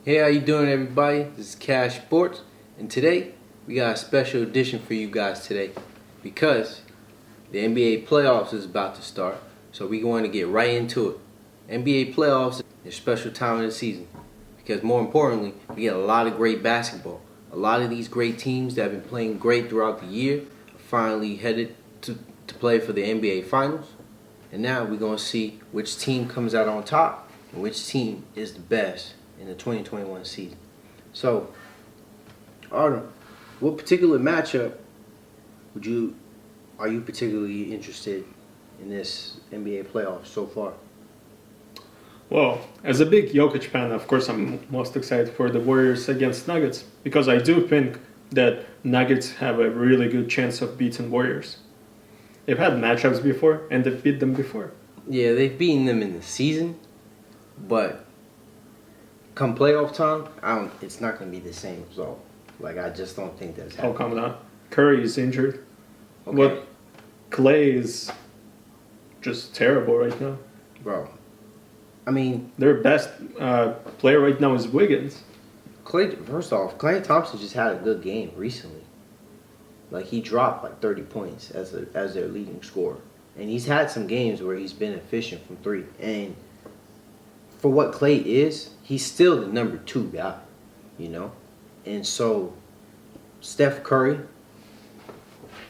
Hey, how you doing, everybody? This is Cash Sports, and today we got a special edition for you guys today because the NBA playoffs is about to start. So we're going to get right into it. NBA playoffs is a special time of the season because, more importantly, we get a lot of great basketball. A lot of these great teams that have been playing great throughout the year are finally headed to play for the NBA Finals. And now we're going to see which team comes out on top and which team is the best in the 2021 season. So, Artem, what particular matchup are you particularly interested in this NBA playoff so far? Well, as a big Jokic fan, of course, I'm most excited for the Warriors against Nuggets because I do think that Nuggets have a really good chance of beating Warriors. They've had matchups before and they've beat them before. Yeah, they've beaten them in the season, but come playoff time, it's not going to be the same result. Like, I just don't think that's happening. How come not? Curry is injured. Okay. What Clay is just terrible right now. Bro, I mean, Their best player right now is Wiggins. First off, Klay Thompson just had a good game recently. Like, he dropped like 30 points as their leading scorer. And he's had some games where he's been efficient from three. And for what Klay is, he's still the number 2 guy, you know? And so Steph Curry,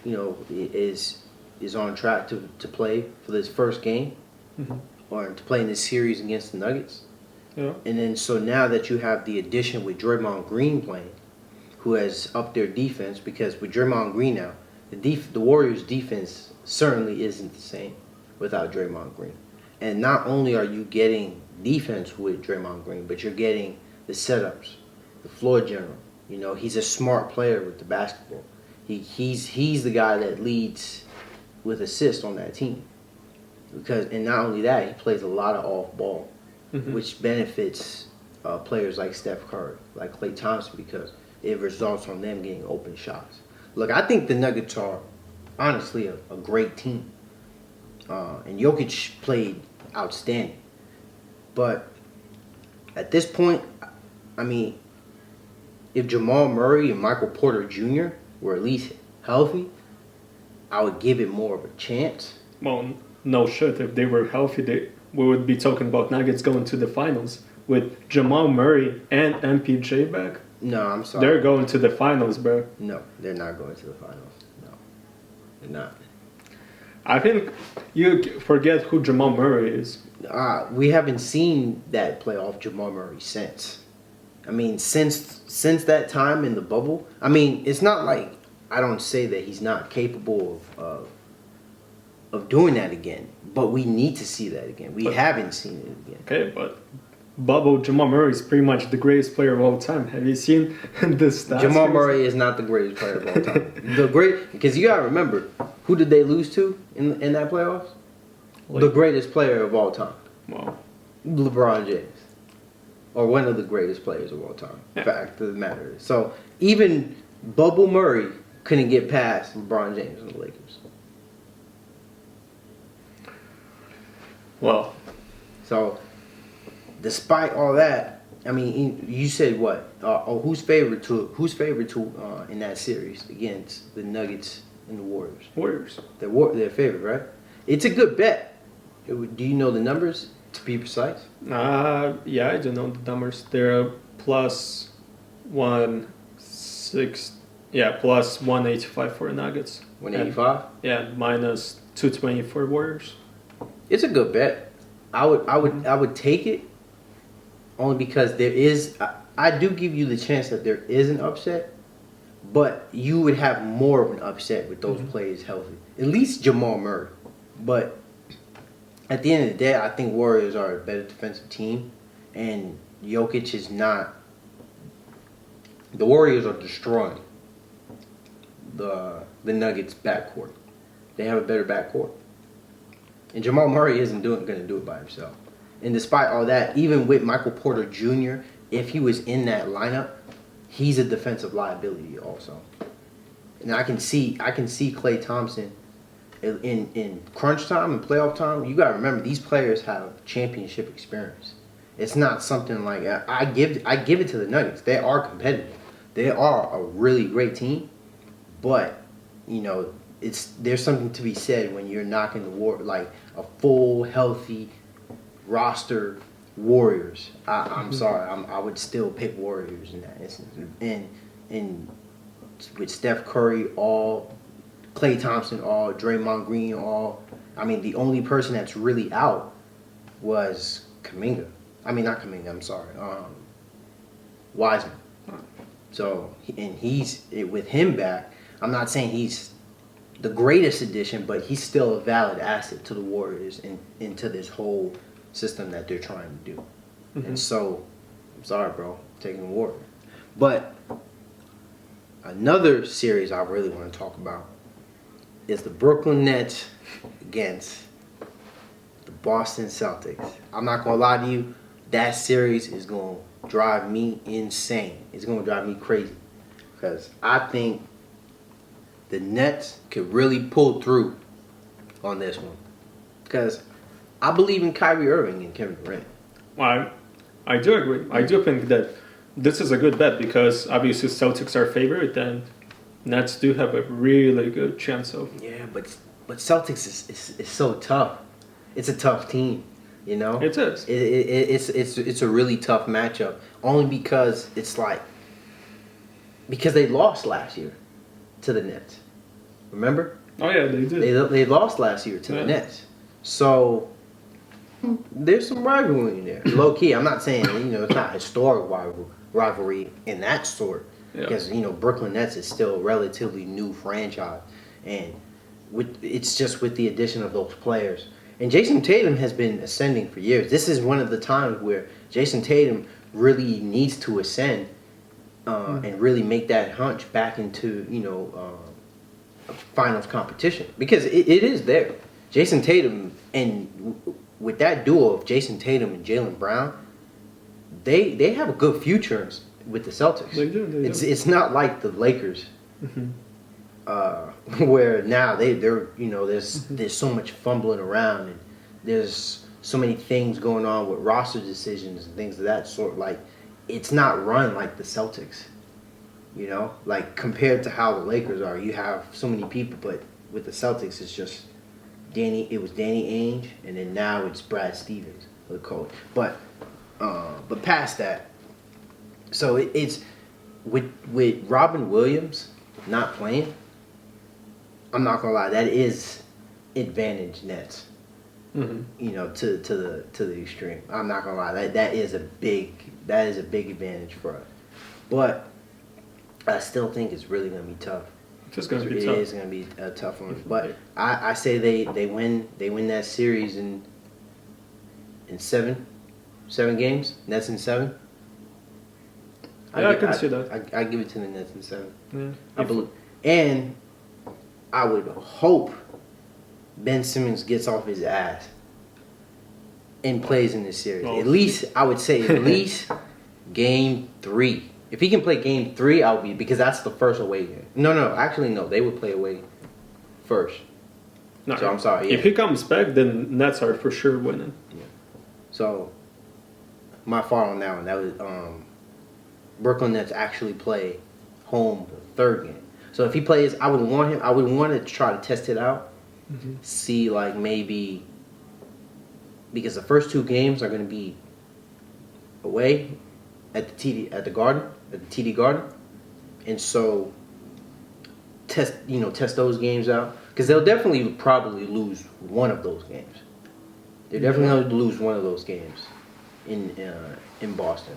is on track to play for this first game or to play in this series against the Nuggets. Yeah. And then so now that you have the addition with Draymond Green playing, who has upped their defense, because with Draymond Green now, the Warriors' defense certainly isn't the same without Draymond Green. And not only are you getting defense with Draymond Green, but you're getting the setups, the floor general. He's a smart player with the basketball. He's the guy that leads with assists on that team. And not only that, he plays a lot of off ball, which benefits players like Steph Curry, like Klay Thompson, because it results on them getting open shots. Look, I think the Nuggets are honestly a great team. And Jokic played outstanding. But at this point, I mean, if Jamal Murray and Michael Porter Jr. were at least healthy, I would give it more of a chance. Well, no shit. If they were healthy, we would be talking about Nuggets going to the finals with Jamal Murray and MPJ back. No, I'm sorry. They're going to the finals, bro. No, they're not going to the finals. No, they're not. I think you forget who Jamal Murray is. We haven't seen that playoff Jamal Murray since. I mean, since that time in the bubble. I mean, it's not like I don't say that he's not capable of doing that again, but we need to see that again. We haven't seen it again. Okay, but bubble Jamal Murray is pretty much the greatest player of all time. Have you seen this stats? Jamal Murray is not the greatest player of all time. Because you gotta remember, who did they lose to in that playoffs? The greatest player of all time. Wow. LeBron James. Or one of the greatest players of all time. Yeah. Fact of the matter is. So even Bubble Murray couldn't get past LeBron James and the Lakers. Well, so despite all that, I mean, you said what? Who's favorite to in that series against the Nuggets and the Warriors? Warriors. They're favorite, right? It's a good bet. Do you know the numbers to be precise? Yeah, I don't know the numbers. They're plus 160. Yeah, plus 185 for Nuggets. 185. Yeah, minus 220 for Warriors. It's a good bet. I would take it only because there is. I do give you the chance that there is an upset, but you would have more of an upset with those players healthy. At least Jamal Murray. But at the end of the day, I think Warriors are a better defensive team, and Jokic is not. The Warriors are destroying the Nuggets backcourt. They have a better backcourt. And Jamal Murray isn't going to do it by himself. And despite all that, even with Michael Porter Jr., if he was in that lineup, he's a defensive liability also. And I can see Klay Thompson in crunch time and playoff time. You got to remember, these players have championship experience. It's not something like I give it to the Nuggets. They are competitive. They are a really great team, but you know there's something to be said when you're knocking the like a full healthy roster Warriors. I'm sorry, I would still pick Warriors in that instance. And with Steph Curry all, Klay Thompson all, Draymond Green all. I mean, the only person that's really out was Kuminga. I mean, not Kuminga. I'm sorry, Wiseman. So he's with him back. I'm not saying he's the greatest addition, but he's still a valid asset to the Warriors and into this whole system that they're trying to do. And so, I'm sorry, bro, I'm taking the Warriors. But another series I really want to talk about is the Brooklyn Nets against the Boston Celtics. I'm not gonna lie to you, that series is gonna drive me insane. It's gonna drive me crazy because I think the Nets could really pull through on this one because I believe in Kyrie Irving and Kevin Durant. I do agree. I do think that this is a good bet because obviously Celtics are favorite and Nets do have a really good chance of. Yeah, but Celtics is so tough. It's a tough team, you know. It is. It's a really tough matchup. Only because because they lost last year to the Nets. Remember? Oh yeah, they did. They lost last year to the Nets. So there's some rivalry in there. Low key, I'm not saying it's not historic rivalry in that sort. Because Brooklyn Nets is still a relatively new franchise, and it's just with the addition of those players. And Jason Tatum has been ascending for years. This is one of the times where Jason Tatum really needs to ascend and really make that hunch back into finals competition because it is there. Jason Tatum and with that duo of Jason Tatum and Jaylen Brown, they have a good future with the Celtics. They do. It's not like the Lakers, where now there's so much fumbling around and there's so many things going on with roster decisions and things of that sort. Like it's not run like the Celtics, like compared to how the Lakers are. You have so many people, but with the Celtics, it's just Danny Ainge, and then now it's Brad Stevens, the coach. But past that. So it's with Robin Williams not playing. I'm not gonna lie, that is advantage Nets. To the extreme. I'm not gonna lie, that is a big advantage for us. But I still think it's really gonna be tough. It's gonna be tough. It is gonna be a tough one. But I say they win that series in 7 games. Nets in 7. I can see that. I give it to the Nets in 7. Yeah. I believe, and I would hope Ben Simmons gets off his ass and plays in this series. Oh. At least I would say game 3. If he can play game 3, I'll be because that's the first away game. No, actually no, they would play away first. No, so I'm sorry. Yeah. If he comes back, then Nets are for sure winning. Yeah. So my fault on that one. That was Brooklyn Nets actually play home the 3rd game. So if he plays, I would want to try to test it out, see like maybe because the first 2 games are going to be away at the TD Garden, and so test those games out because they'll definitely probably lose one of those games. They're definitely going to lose one of those games in Boston.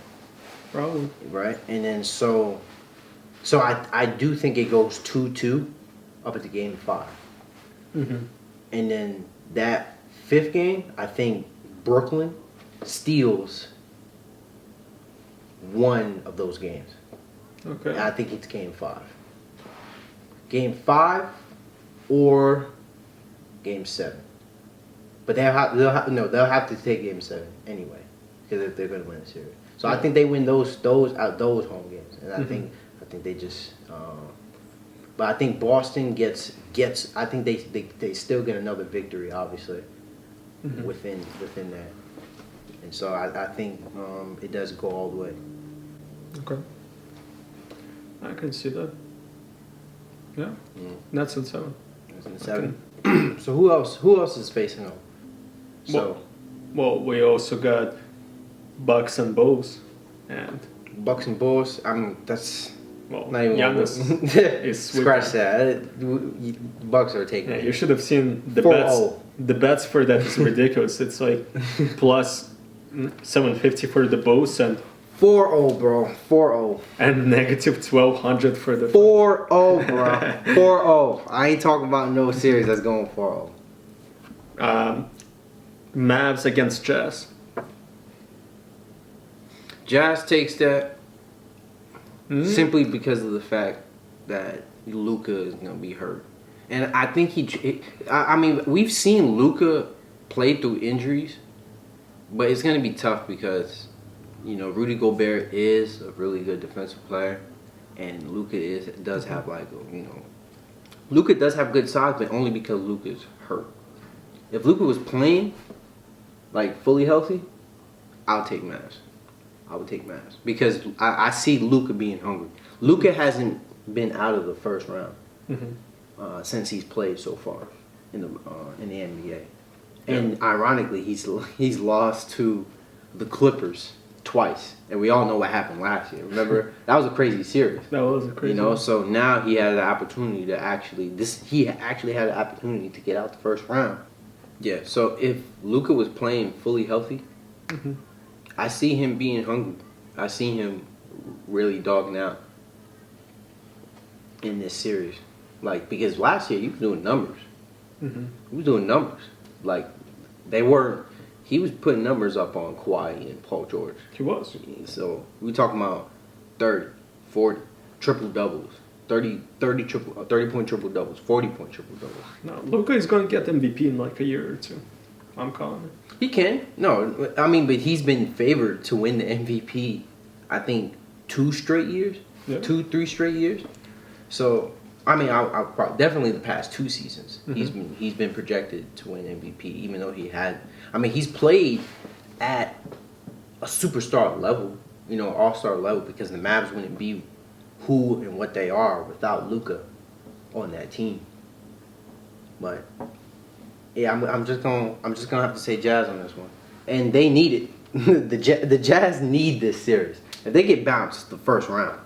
Probably. Right? And then so I do think it goes 2-2 up at the game 5. Mm-hmm. And then that 5th game, I think Brooklyn steals one of those games. Okay. And I think it's game 5. Game 5 or game 7. But they'll have to take game 7 anyway because if they're going to win the series. So I think they win those home games, and I think they just. But I think Boston gets. I think they still get another victory, obviously, within that, And so I think it does go all the way. Okay. I can see that. Yeah. Nets in 7. It's in 7. So who else is facing them? So Well, we also got Bucks and Bulls, and Bucks and Bulls. That's well, not even Giannis is scratch that. Bucks are taking Yeah, it. you should have seen the 4-0. bets. The bets for that is ridiculous. It's like plus 750 for the Bulls and 4-0, bro. 4-0. negative 1200 for the 4-0, bro. 4-0. I ain't talking about no series that's going 4-0. Mavs against Jazz. Jazz takes that simply because of the fact that Luka is gonna be hurt, and I think I mean, we've seen Luka play through injuries, but it's gonna be tough because Rudy Gobert is a really good defensive player, and Luka does have Luka does have good size, but only because Luka's hurt. If Luka was playing like fully healthy, I'll take Mavs. I would take Mavs because I see Luka being hungry. Luka hasn't been out of the first round since he's played so far in the NBA, and ironically, he's lost to the Clippers twice, and we all know what happened last year. Remember, that was a crazy series. That was a crazy. So now he had the opportunity to he actually had the opportunity to get out the first round. Yeah. So if Luka was playing fully healthy. I see him being hungry. I see him really dogging out in this series. Because last year he was doing numbers. He was doing numbers. He was putting numbers up on Kawhi and Paul George. He was. So we talking about 30, 40, triple doubles. 30-point triple doubles, 40-point triple doubles. No, Luka is going to get MVP in like a year or two. I'm calling it. He can. No, I mean, but he's been favored to win the MVP, I think, 2 straight years? Yeah. 3 straight years? So, I mean, I'll definitely the past 2 seasons. He's been projected to win MVP, even though he's played at a superstar level, all-star level, because the Mavs wouldn't be who and what they are without Luka on that team. But yeah, I'm just gonna have to say Jazz on this one, and they need it. the Jazz need this series. If they get bounced the first round,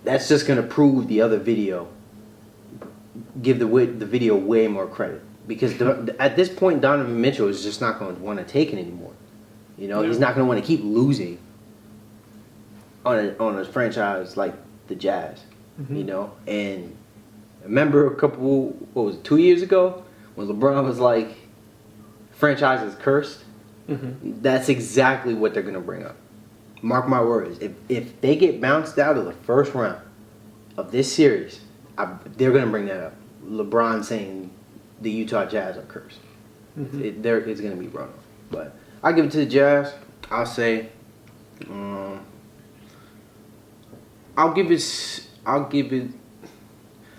that's just gonna prove the other video. Give the video way more credit because at this point Donovan Mitchell is just not going to want to take it anymore. He's not going to want to keep losing on a franchise like the Jazz. And remember 2 years ago. When LeBron was like, franchise is cursed, that's exactly what they're going to bring up. Mark my words. If they get bounced out of the first round of this series, they're going to bring that up. LeBron saying the Utah Jazz are cursed. It's going to be brought up. But I'll give it to the Jazz. I'll say, I'll give it,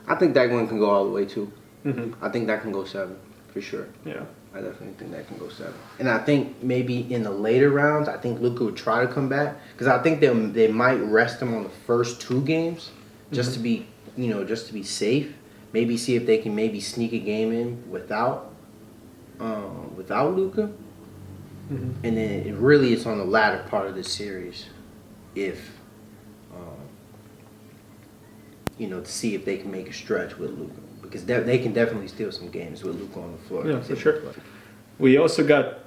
I think that one can go all the way too. I think that can go 7 for sure. Yeah. I definitely think that can go 7. And I think maybe in the later rounds, I think Luka would try to come back because I think they might rest him on the first 2 games just to be safe. Maybe see if they can maybe sneak a game in without Luka. And then it's on the latter part of the series if to see if they can make a stretch with Luka. Because they can definitely steal some games with Luka on the floor. Yeah, for sure. We also got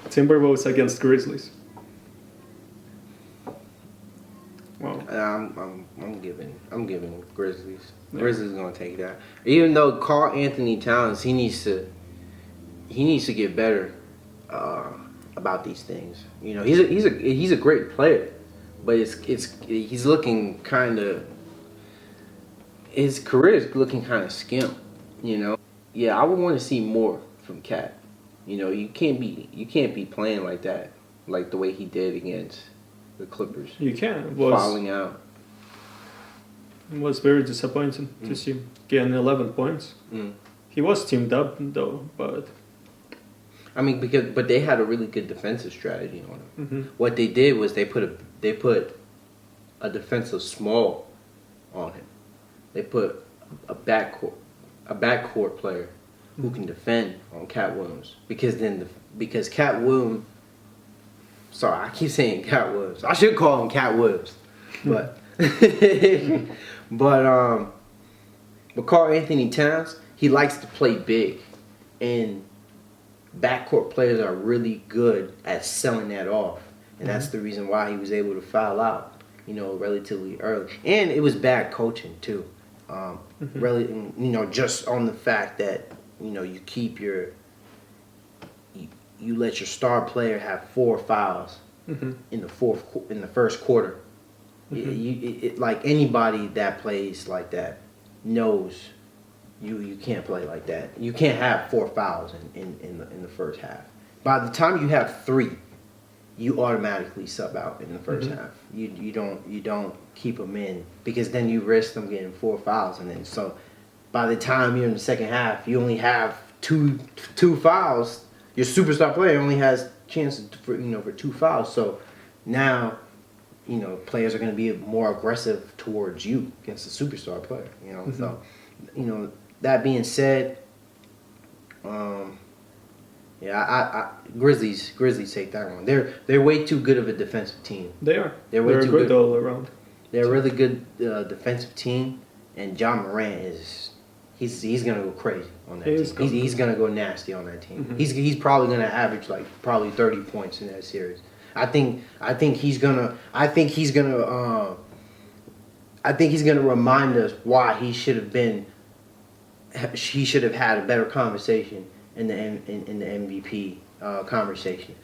Timberwolves against Grizzlies. Wow. I'm giving Grizzlies. Yeah. Grizzlies gonna take that. Even though Karl Anthony Towns, he needs to get better about these things. He's a great player, but he's looking kind of. His career is looking kind of skimp, Yeah, I would want to see more from Cat. You can't be playing like that, like the way he did against the Clippers. You can. Fouling out. It was very disappointing to see him getting 11 points. He was teamed up though, but I mean, but they had a really good defensive strategy on him. Mm-hmm. What they did was they put a defensive small on him. They put a backcourt player who can defend on Cat Williams because Cat Williams. Sorry, I keep saying Cat Williams. I should call him Cat Williams, but but Karl Anthony Towns, he likes to play big, and backcourt players are really good at selling that off, and that's the reason why he was able to foul out, relatively early. And it was bad coaching too, really, just on the fact that you keep you let your star player have 4 fouls in the first quarter. Like anybody that plays like that knows you can't play like that. You can't have 4 fouls in the first half. By the time you have 3, you automatically sub out in the first half. You don't keep them in because then you risk them getting 4 fouls, and then so by the time you're in the second half, you only have two fouls. Your superstar player only has chances for 2 fouls. So now, players are going to be more aggressive towards you against the superstar player. So, that being said, Grizzlies take that one. They're way too good of a defensive team. They are. They're way too good all around. They're a really good defensive team, and John Morant he's gonna go crazy on that team. He's gonna go nasty on that team. He's probably gonna average probably 30 points in that series. I think he's gonna remind us why he should have had a better conversation in the MVP conversation.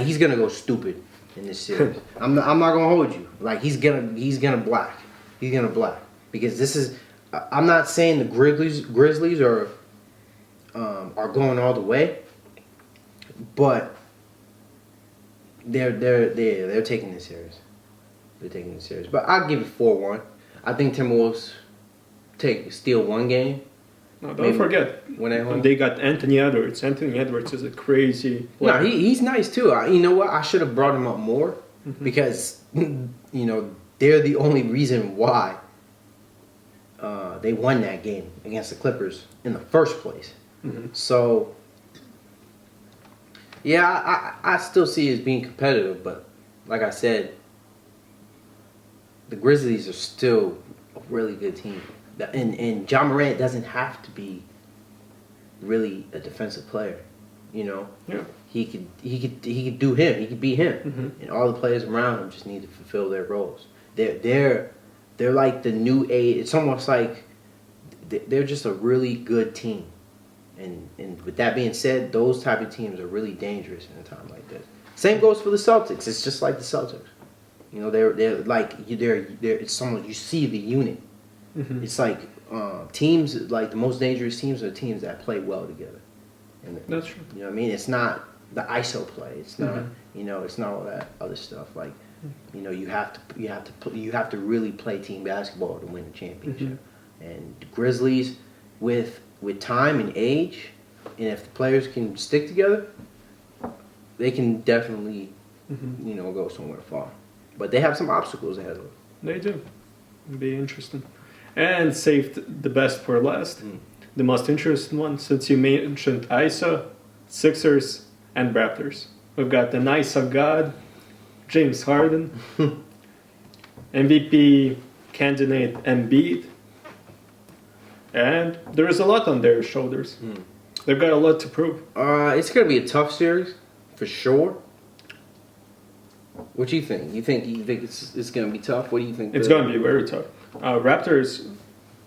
He's gonna go stupid in this series. I'm not gonna hold you. He's gonna black because this is. I'm not saying the Grizzlies are going all the way, but they're taking this series. They're taking this series, but I'll give it 4-1. I think Timberwolves steal one game. No, don't forget when they got Anthony Edwards. Anthony Edwards is a crazy player. No, he's nice too. You know what? I should have brought him up more because they're the only reason why they won that game against the Clippers in the first place. So, yeah, I still see it as being competitive, but like I said, the Grizzlies are still a really good team. And John Morant doesn't have to be really a defensive player, Yeah. He could do him. He could be him. And all the players around him just need to fulfill their roles. They're like the new age. It's almost like they're just a really good team. And with that being said, those type of teams are really dangerous in a time like this. Same goes for the Celtics. It's just like the Celtics. They're like it's someone you see the unit. It's like teams like the most dangerous teams are teams that play well together. And that's true. You know what I mean? It's not the ISO play. It's not it's not all that other stuff. Like you have to really play team basketball to win the championship. And the Grizzlies with time and age, and if the players can stick together, they can definitely go somewhere far. But they have some obstacles ahead of them. They do. It'll be interesting. And saved the best for last. The most interesting one, since you mentioned ISO, Sixers, and Raptors. We've got the ISO god, James Harden, MVP candidate Embiid, and there is a lot on their shoulders. They've got a lot to prove. It's going to be a tough series, for sure. What do you think? You think it's going to be tough? What do you think? It's going to be very tough. Raptors,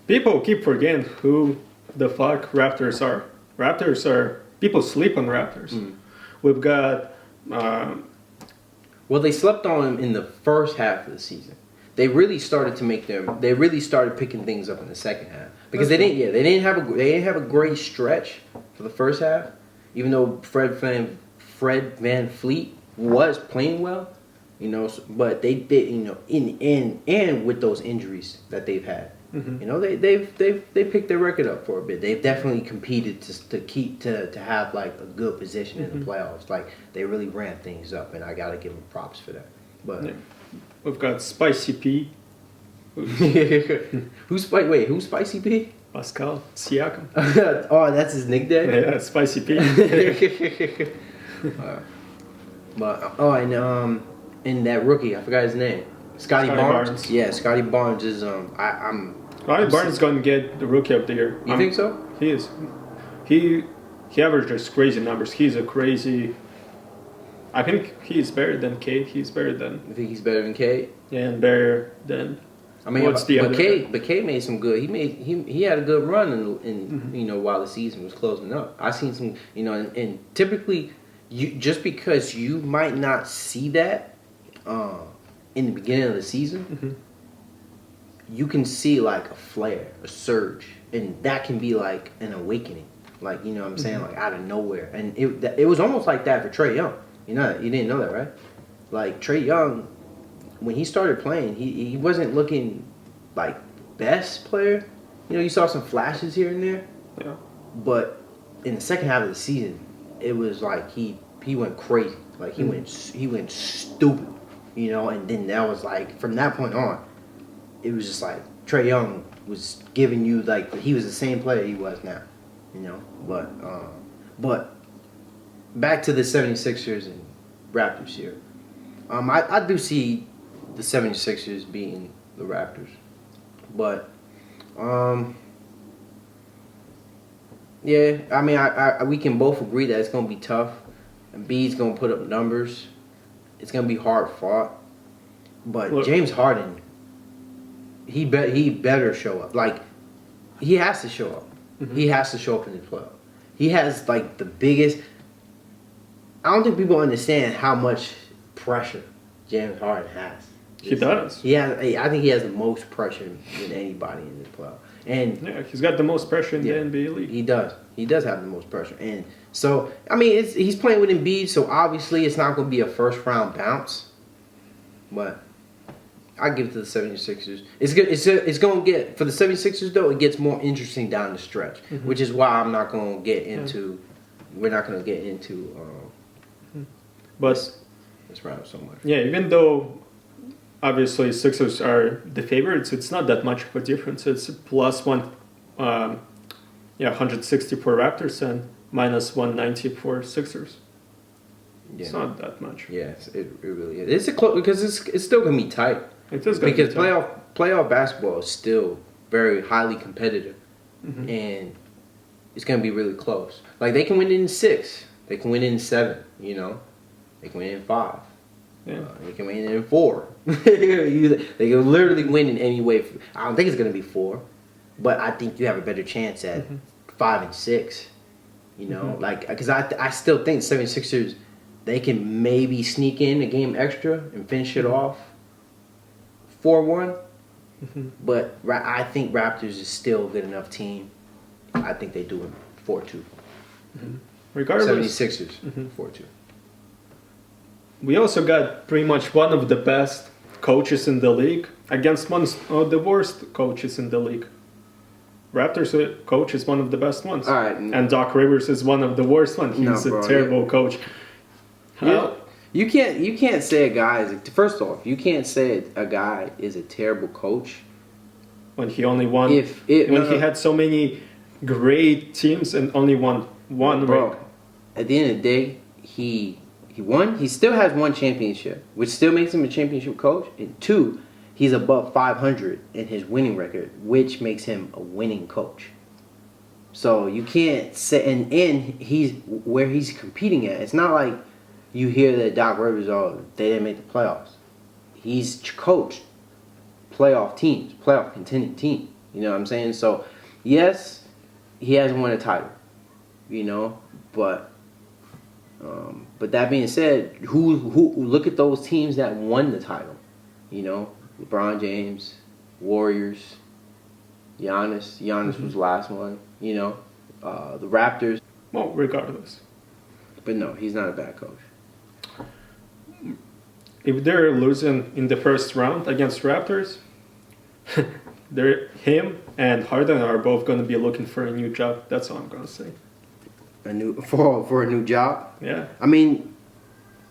people keep forgetting who the fuck Raptors are. Raptors are, people sleep on Raptors. We've got... well, they slept on them in the first half of the season. They really started picking things up in the second half because they didn't have a great stretch for the first half, even though Fred Van Fleet was playing well, but they did, and with those injuries that they've had, Mhm. You know, they picked their record up for a bit. They've definitely competed to have like a good position in the playoffs. Like they really ramped things up, and I gotta give them props for that. But Yeah. We've got Spicy P, who's Spicy P? Pascal Siakam. Oh, that's his nickname. Yeah, Spicy P. But and that rookie, I forgot his name. Scotty Barnes. Yeah, Scotty Barnes is Scotty Barnes is going to get the Rookie of the Year. You think so? He is. He averages crazy numbers. He's a crazy. I think he's better than Kate. He's better than. You think he's better than Cade? Yeah, and better than. I mean, what's the other? But Cade made some good. He had a good run in you know, while the season was closing up. I seen some, you know, and typically you just because you might not see that in the beginning of the season, you can see like a flare, a surge, and that can be like an awakening. Like, you know what I'm saying, like out of nowhere. And it was almost like that for Trae Young. You know, you didn't know that, right? Like Trae Young, when he started playing, he wasn't looking like best player. You know, you saw some flashes here and there. Yeah. But in the second half of the season, it was like he went crazy. Like he went stupid. You know, and then that was like from that point on, it was just like Trae Young was giving you like he was the same player he was now. You know, but back to the 76ers and Raptors here. I do see the 76ers beating the Raptors. But yeah, I mean I we can both agree that it's gonna be tough. Embiid's gonna put up numbers. It's gonna be hard fought. But Look, James Harden, he better show up. Like he has to show up. He has to show up in the playoff. He has like the biggest. I don't think people understand how much pressure James Harden has. he does. I think he has the most pressure than anybody in this playoff. And Yeah, he's got the most pressure in the NBA league. he does. He does have the most pressure. And so, I mean, he's playing with Embiid, so obviously it's not going to be a first round bounce. But I give it to the 76ers. It's good. It's going to get, for the 76ers though, it gets more interesting down the stretch, which is why I'm not going to get into, we're not going to get into But this round so much. yeah, even though obviously Sixers are the favorites, it's not that much of a difference. It's plus 160 for Raptors and minus 190 for Sixers. Yeah. It's not that much. Yes, it really is. It's a close because it's still gonna be tight. It is gonna Because be tough. playoff basketball is still very highly competitive, and it's gonna be really close. Like they can win it in 6, they can win it in 7. You know, they can win it in 5. Yeah. They can win it in 4. They can literally win in any way. I don't think it's gonna be 4, but I think you have a better chance at 5 and 6. You know, like because I still think 76ers. They can maybe sneak in a game extra and finish it off 4-1. But I think Raptors is still a good enough team. I think they do it 4-2. Regardless, 76ers 4-2. we also got pretty much one of the best coaches in the league against one of the worst coaches in the league. Raptors coach is one of the best ones. All right. And Doc Rivers is one of the worst ones. He's No, bro, a terrible coach. Yeah. You can't say a guy is first off, you can't say a guy is a terrible coach When he only won, when he had so many great teams and only won one bro. ring. At the end of the day, he won. He still has one championship, which still makes him a championship coach. And 2, he's above 500 in his winning record, which makes him a winning coach. So you can't say and he's where he's competing at. It's not like you hear that Doc Rivers, they didn't make the playoffs. He's coached playoff teams, playoff contending team. You know what I'm saying? So, yes, he hasn't won a title. You know, but that being said, who look at those teams that won the title? You know, LeBron James, Warriors, Giannis. Giannis was the last one. You know, the Raptors. Well, regardless. But no, he's not a bad coach. If they're losing in the first round against Raptors, him and Harden are both going to be looking for a new job. That's all I'm going to say. For a new job. Yeah. I mean,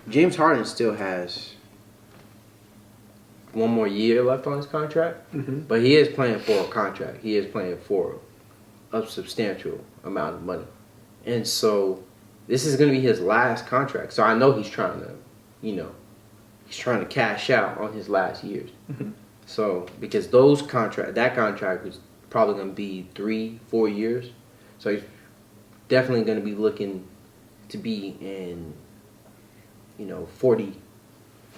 James Harden still has one more year left on his contract, but he is playing for a contract. He is playing for a substantial amount of money, and so this is going to be his last contract. So I know he's trying to, he's trying to cash out on his last years. So because that contract was probably going to be 3-4 years, so he's definitely going to be looking to be in,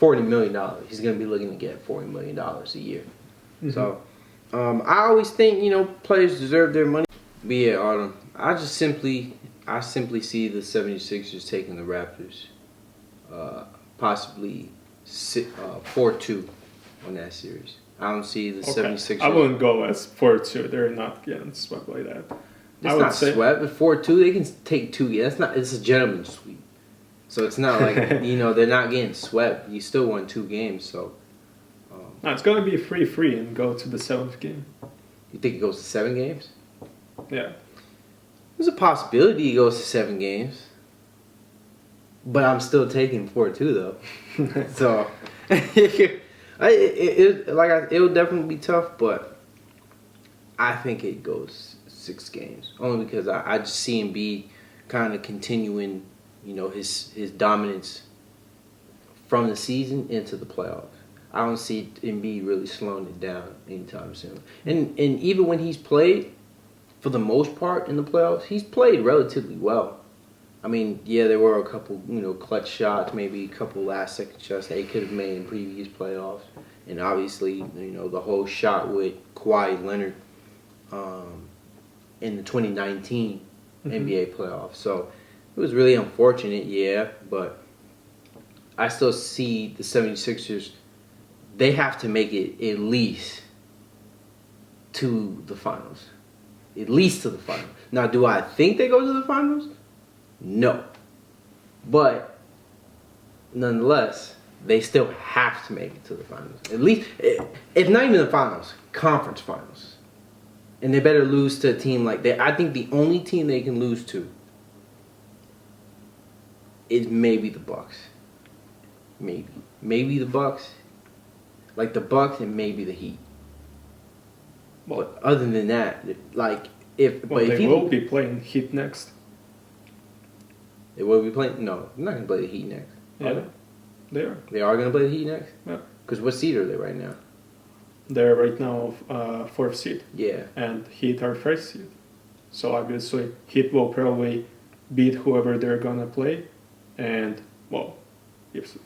$40 million. He's going to be looking to get $40 million a year. So I always think, players deserve their money. But yeah, Autumn, I simply see the 76ers taking the Raptors possibly 4-2 on that series. I don't see the 76ers. I wouldn't go as 4-2. They're not getting swept like that. It's not swept. At 4-2, they can take 2 games. It's a gentleman's sweep. So it's not like, they're not getting swept. You still won 2 games, so. No, it's going to be 3-3 and go to the 7th game. You think it goes to 7 games? Yeah. There's a possibility it goes to 7 games. But I'm still taking 4-2, though. So, it'll definitely be tough, but I think it goes 6 games. Only because I just see Embiid kind of continuing, his dominance from the season into the playoffs. I don't see Embiid really slowing it down anytime soon. And even when he's played, for the most part in the playoffs, he's played relatively well. I mean, yeah, there were a couple, clutch shots, maybe a couple last-second shots that he could have made in previous playoffs. And obviously, the whole shot with Kawhi Leonard in the 2019 NBA playoffs. So it was really unfortunate, yeah, but I still see the 76ers, they have to make it at least to the finals. At least to the finals. Now, do I think they go to the finals? No. But, nonetheless, they still have to make it to the finals. At least, if not even the finals, conference finals. And they better lose to a team like that. I think the only team they can lose to is maybe the Bucks. Maybe the Bucks. Like the Bucks and maybe the Heat. But other than that, if they will be playing Heat next. They will be playing? No, they're not going to play the Heat next. Yeah, they are. They are going to play the Heat next? Yeah. Because what seed are they right now? They're right now 4th seed. Yeah. And Heat are 1st seed. So obviously, Heat will probably beat whoever they're going to play. And, it's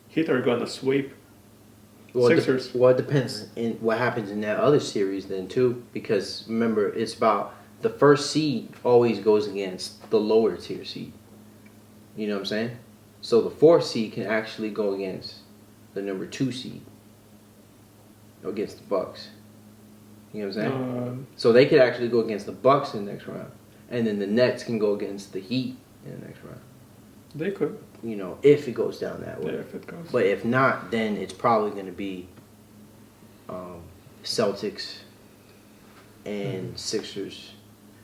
Heat are going to sweep Sixers. It depends in what happens in that other series then, too. Because, remember, it's about the 1st seed always goes against the lower tier seed. You know what I'm saying? So the 4th seed can actually go against the number 2 seed. Against the Bucks. You know what I'm saying? So they could actually go against the Bucks in the next round. And then the Nets can go against the Heat in the next round. They could. If it goes down that way. Yeah, if it goes. But if not, then it's probably going to be Celtics and Sixers.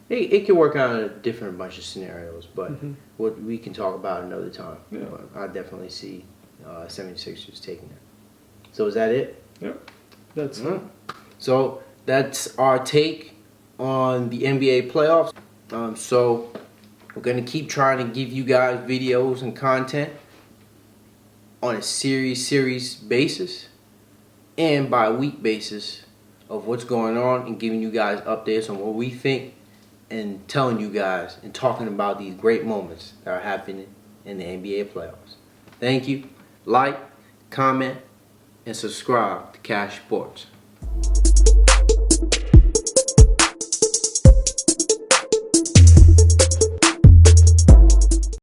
It can work out in a different bunch of scenarios, but what we can talk about another time. Yeah. But I definitely see 76ers taking it. So is that it? Yep. That's So that's our take on the NBA playoffs. So we're going to keep trying to give you guys videos and content on a series basis and by week basis of what's going on and giving you guys updates on what we think and telling you guys and talking about these great moments that are happening in the NBA playoffs. Thank you. Like, comment, and subscribe to Cash Sports.